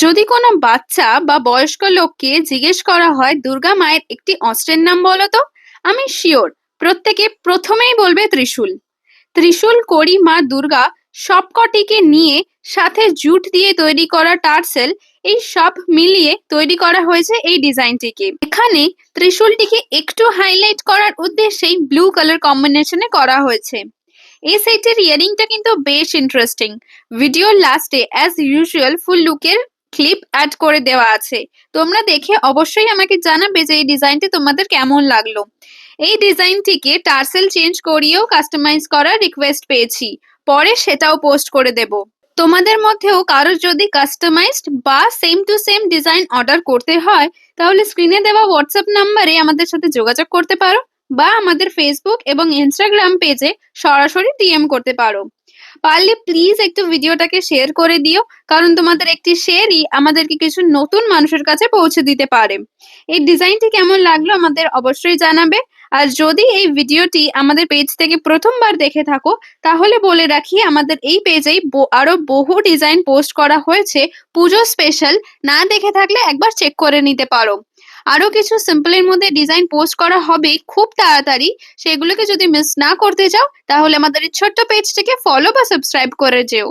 যদি কোনো বাচ্চা বা বয়স্ক লোককে জিজ্ঞেস করা হয় দুর্গা মায়ের একটি অস্ত্রের নাম বলো তো, আমি শিওর প্রত্যেকে প্রথমেই বলবে ত্রিশূল। ত্রিশূল, কড়ি, মা দুর্গা সবকটিকে নিয়ে সাথে জুট দিয়ে তৈরি করা টার্সেল, এই সব মিলিয়ে তৈরি করা হয়েছে এই ডিজাইনটিকে। এখানে ত্রিশূলটিকে একটু হাইলাইট করার উদ্দেশ্যেই ব্লু কালার কম্বিনেশনে করা হয়েছে। এই সেটের ইয়ারিংটা কিন্তু বেশ ইন্টারেস্টিং। ভিডিওর লাস্টে অ্যাজ ইউজুয়াল ফুল লুকের ক্লিপ অ্যাড করে দেওয়া আছে। তোমরা দেখে অবশ্যই আমাকে জানাবে যে এই ডিজাইনটি তোমাদের কেমন লাগলো। এই ডিজাইনটিকে টার্সেল চেঞ্জ করিয়েও কাস্টমাইজ করার রিকোয়েস্ট পেয়েছি, পরে সেটাও পোস্ট করে দেব। তোমাদের মধ্যেও কারোর যদি কাস্টমাইজড বা same to same design order করতে হয়, তাহলে স্ক্রিনে দেওয়া হোয়াটসঅ্যাপ নাম্বারে আমাদের সাথে যোগাযোগ করতে পারো বা আমাদের ফেসবুক এবং ইনস্টাগ্রাম পেজে সরাসরি ডিএম করতে পারো। পারলে প্লিজ একটু ভিডিওটাকে শেয়ার করে দিও, কারণ তোমাদের একটি শেয়ারই আমাদেরকে কিছু নতুন মানুষের কাছে পৌঁছে দিতে পারে। এই ডিজাইনটি কেমন লাগলো আমাদের অবশ্যই জানাবে। আর যদি এই ভিডিওটি আমাদের পেজ থেকে প্রথমবার দেখে থাকো, তাহলে বলে রাখি আমাদের এই পেজেই আরো বহু ডিজাইন পোস্ট করা হয়েছে পুজো স্পেশাল। না দেখে থাকলে একবার চেক করে নিতে পারো। আরো কিছু সিম্পলের মধ্যে ডিজাইন পোস্ট করা হবে খুব তাড়াতাড়ি। সেগুলোকে যদি মিস না করতে চাও, তাহলে আমাদের এই ছোট্ট পেজটিকে ফলো বা সাবস্ক্রাইব করে যেও।